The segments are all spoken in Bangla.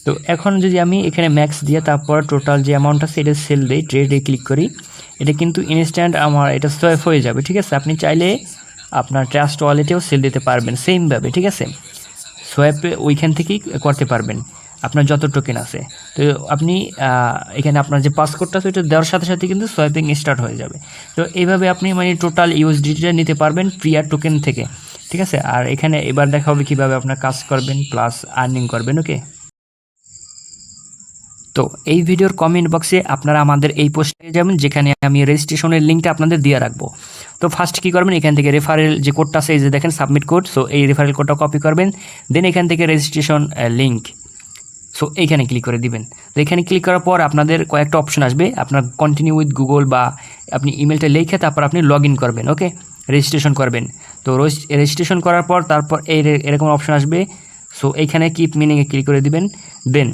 তো এখন যদি আমি এখানে ম্যাক্স দিয়ে তারপর টোটাল যে অ্যামাউন্ট আছে এটা সেল দিই, ট্রেডে ক্লিক করি, এটা কিন্তু ইনস্ট্যান্ট আমার এটা সোয়াইপ হয়ে যাবে, ঠিক আছে। আপনি চাইলে আপনার ট্রাস্ট ওয়ালেটেও সেল দিতে পারবেন সেমভাবে, ঠিক আছে। সোয়াইপে ওইখান থেকেই করতে পারবেন আপনার যত টোকেন আছে। তো আপনি এখানে আপনার যে পাসকোডটা আছে ওইটা দেওয়ার সাথে সাথে কিন্তু সোয়াইপিং স্টার্ট হয়ে যাবে। তো এইভাবে আপনি মানে টোটাল ইউএসডিটা নিতে পারবেন প্রিয়ার টোকেন থেকে, ঠিক আছে। আর এখানে এবার দেখা হবে কীভাবে আপনার কাজ করবেন প্লাস আর্নিং করবেন, ওকে। তো এই ভিডিওর কমেন্ট বক্সে আপনারা আমাদের এই পোস্টে যাবেন যেখানে আমি রেজিস্ট্রেশনের লিঙ্কটা আপনাদের দিয়ে রাখবো। তো ফার্স্ট কী করবেন, এখান থেকে রেফারেল যে কোডটা আছে এই যে দেখেন সাবমিট কোড, সো এই রেফারেল কোডটা কপি করবেন, দেন এখান থেকে রেজিস্ট্রেশন লিঙ্ক, সো এইখানে ক্লিক করে দিবেন। তো এখানে ক্লিক করার পর আপনাদের কয়েকটা অপশন আসবে, আপনার কন্টিনিউ উইথ গুগল বা আপনি ইমেলটা লিখে তারপর আপনি লগ ইন করবেন, ওকে, রেজিস্ট্রেশন করবেন। তো রেজিস্ট্রেশন করার পর তারপর এরকম অপশন আসবে, সো এইখানে কিপ মিনিংয়ে ক্লিক করে দিবেন। দেন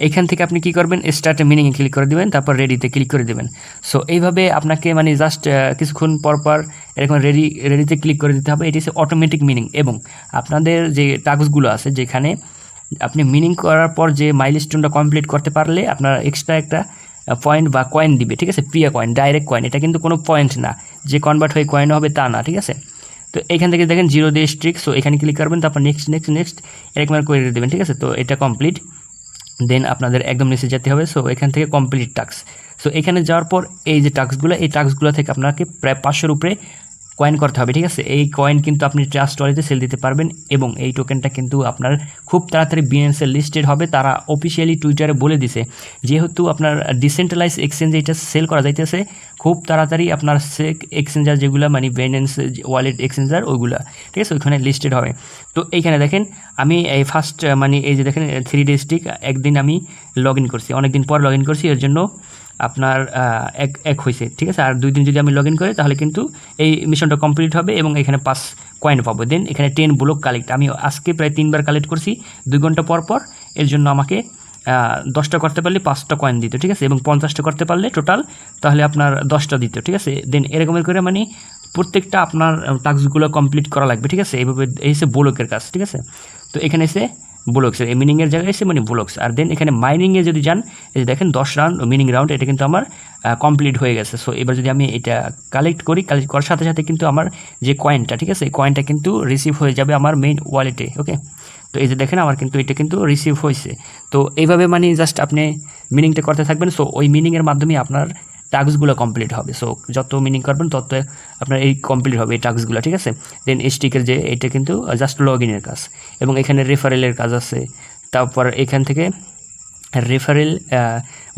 এইখান থেকে আপনি কী করবেন, স্টার্ট মিনিংয়ে ক্লিক করে দেবেন, তারপর রেডিতে ক্লিক করে দেবেন। সো এইভাবে আপনাকে মানে জাস্ট কিছুক্ষণ পর এরকম রেডিতে ক্লিক করে দিতে হবে। এটি হচ্ছে অটোমেটিক মিনিং, এবং আপনাদের যে টাস্কগুলো আছে যেখানে আপনি মিনিং করার পর যে মাইলস্টোনটা কমপ্লিট করতে পারলে আপনার এক্সট্রা একটা পয়েন্ট বা কয়েন দিবে, ঠিক আছে। প্রিয়া কয়েন, ডাইরেক্ট কয়েন, এটা কিন্তু কোনো পয়েন্ট না যে কনভার্ট হয়ে কয়েন হবে তা না, ঠিক আছে। তো এখান থেকে দেখেন 0 দিয়ে স্ট্রিক, সো এখানে ক্লিক করবেন, তারপর নেক্সট এরকম করে দেবেন, ঠিক আছে। তো এটা কমপ্লিট, দেন আপনাদের একদম নিচে যেতে হবে। সো এখান থেকে কমপ্লিট টাস্ক, সো এখানে যাওয়ার পর এই যে টাস্কগুলো থেকে আপনাকে প্রায় 500-এর উপরে কয়েন করতে হবে, ঠিক আছে। এই কয়েন কিন্তু আপনি ট্রাস্ট ওয়ালেটে সেল দিতে পারবেন, এবং এই টোকেনটা কিন্তু আপনার খুব তাড়াতাড়ি বিএনএসে লিস্টেড হবে। তারা অফিসিয়ালি টুইটারে বলে দিছে, যেহেতু আপনার ডিসেন্ট্রালাইজ এক্সচেঞ্জে এটা সেল করা যাইতেছে, খুব তাড়াতাড়ি আপনার সেক এক্সচেঞ্জার যেগুলো মানে বিএনএস ওয়ালেট এক্সচেঞ্জার ওইগুলো, ঠিক আছে, ওইখানে লিস্টেড হবে। তো এইখানে দেখেন আমি এই ফার্স্ট মানে এই যে দেখেন 3 ডে স্টিক, একদিন আমি লগ ইন করছি, অনেকদিন পর লগ ইন করছি, এর জন্য আপনার এক হয়েছে, ঠিক আছে। আর 2 দিন যদি আমি লগ ইন করি তাহলে কিন্তু এই মিশনটা কমপ্লিট হবে এবং এখানে 5 কয়েন পাবো। দেন এখানে 10 ব্লক কালেক্ট, আমি আজকে প্রায় 3বার কালেক্ট করছি 2 ঘন্টা পর, এর জন্য আমাকে 10টা করতে পারলে 5টা কয়েন দিত, ঠিক আছে, এবং 50টা করতে পারলে টোটাল তাহলে আপনার 10টা দিত, ঠিক আছে। দেন এরকমের করে মানে প্রত্যেকটা আপনার টাস্কগুলো কমপ্লিট করা লাগবে, ঠিক আছে। এইভাবে এসে ব্লকের কাজ, ঠিক আছে। তো এখানে এসে ব্লকস, এই মিনিংয়ের জায়গায় এসে মানে ব্লকস। আর দেন এখানে মাইনিংয়ে যদি যান, এই যে দেখেন 10 রাউন্ড মিনিং রাউন্ড, এটা কিন্তু আমার কমপ্লিট হয়ে গেছে। সো এবার যদি আমি এটা কালেক্ট করার সাথে সাথে কিন্তু আমার যে কয়েনটা, ঠিক আছে, এই কয়েনটা কিন্তু রিসিভ হয়ে যাবে আমার মেইন ওয়ালেটে, ওকে। তো এই যে দেখেন আমার কিন্তু এটা কিন্তু রিসিভ হয়েছে। তো এইভাবে মানে জাস্ট আপনি মিনিংটা করতে থাকবেন, সো ওই মিনিংয়ের মাধ্যমে আপনার টাস্কগুলো কমপ্লিট হবে। সো যত মিনিং করবেন তত আপনার এই কমপ্লিট হবে এই টাস্কগুলো, ঠিক আছে। দেন স্টিকের যে এটা কিন্তু জাস্ট লগ ইনের কাজ, এবং এখানে রেফারেলের কাজ আছে। তারপর এখান থেকে রেফারেল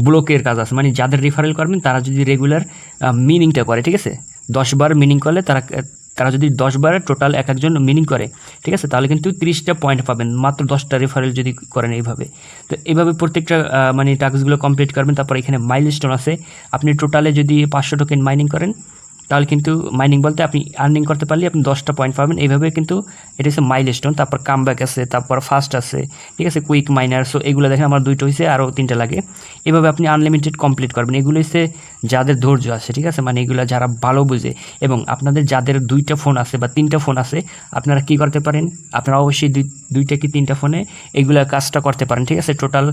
ব্লকের কাজ আছে, মানে যাদের রেফারেল করবেন তারা যদি রেগুলার মিনিংটা করে, ঠিক আছে, 10 বার মিনিং করলে তারা যদি 10 বার টোটাল একজন মিনিং করে, ঠিক আছে, তাহলে কিন্তু 30টা পয়েন্ট পাবেন মাত্র 10টা রেফারেল যদি করেন এইভাবে। তো এইভাবে প্রত্যেকটা মানে টাস্কগুলো কমপ্লিট করবেন। তারপর এখানে মাইলস্টোন আছে, আপনি টোটালে যদি 500 টোকেন মাইনিং করেন তাহলে কিন্তু মাইনিং বলতে আপনি আর্নিং করতে পারলে আপনি 10টা পয়েন্ট পাবেন, এইভাবে কিন্তু এটা হচ্ছে মাইলস্টোন। তারপর কামব্যাক আছে, তারপর ফাস্ট আছে, ঠিক আছে, কুইক মাইনার। সো এগুলো দেখেন আমার 2টা হয়েছে, আরও 3টা লাগে। এভাবে আপনি আনলিমিটেড কমপ্লিট করবেন। এগুলো হচ্ছে যাদের ধৈর্য আছে, ঠিক আছে, মানে এগুলো যারা ভালো বুঝে, এবং আপনাদের যাদের 2টা ফোন আছে বা 3টা ফোন আছে, আপনারা কি করতে পারেন, আপনারা অবশ্যই 2টা কি 3টা ফোনে এগুলো কাজটা করতে পারেন, ঠিক আছে। টোটাল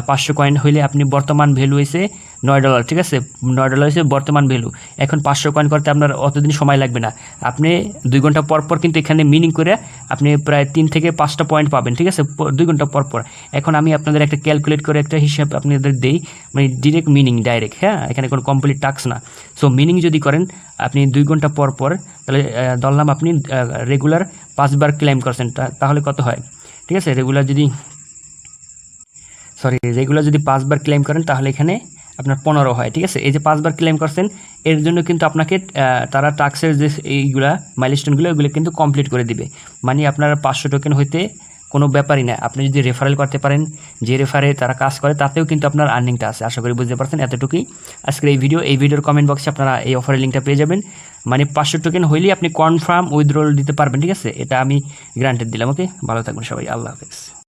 500 কয়েন হইলে আপনি বর্তমান ভ্যালু হয়েছে $9, ঠিক আছে, $9 হয়েছে বর্তমান ভ্যালু। এখন 500 কয়েন করতে আপনার অতদিন সময় লাগবে না, আপনি 2 ঘন্টা পর কিন্তু এখানে মিনিং করে আপনি প্রায় 3 থেকে 5টা পয়েন্ট পাবেন, ঠিক আছে, 2 ঘন্টা পর। এখন আমি আপনাদের একটা ক্যালকুলেট করে একটা হিসাব আপনাদের দেই, মানে ডিরেক্ট মিনিং ডাইরেক্ট, হ্যাঁ, এখানে কোনো কমপ্লিট টাস্ক না। সো মিনিং যদি করেন আপনি 2 ঘন্টা পর তাহলে ধরলাম আপনি রেগুলার 5 বার ক্লেম করছেন, তাহলে কত হয়, ঠিক আছে। রেগুলার যদি 5 বার ক্লেম করেন তাহলে এখানে আপনার 15 হয়, ঠিক আছে। এই যে 5 বার ক্লেম করছেন এর জন্য কিন্তু আপনাকে তারা টাস্কের যে এইগুলা মাইলস্টোনগুলো ওইগুলো কিন্তু কমপ্লিট করে দিবে, মানে আপনার 500 টোকেন হইতে কোনো ব্যাপারই না। আপনি যদি রেফারেল করতে পারেন, যে রেফারে তারা কাজ করে, তাতেও কিন্তু আপনার আর্নিংটা আছে। আশা করি বুঝতে পারছেন। এতটুকুই আজকের এই ভিডিওর কমেন্ট বক্সে আপনারা এই অফারের লিঙ্কটা পেয়ে যাবেন। মানে 500 টোকেন হইলেই আপনি কনফার্ম উইথড্রল দিতে পারবেন, ঠিক আছে, এটা আমি গ্যারান্টি দিলাম, ওকে। ভালো থাকবেন সবাই, আল্লাহ হাফেজ।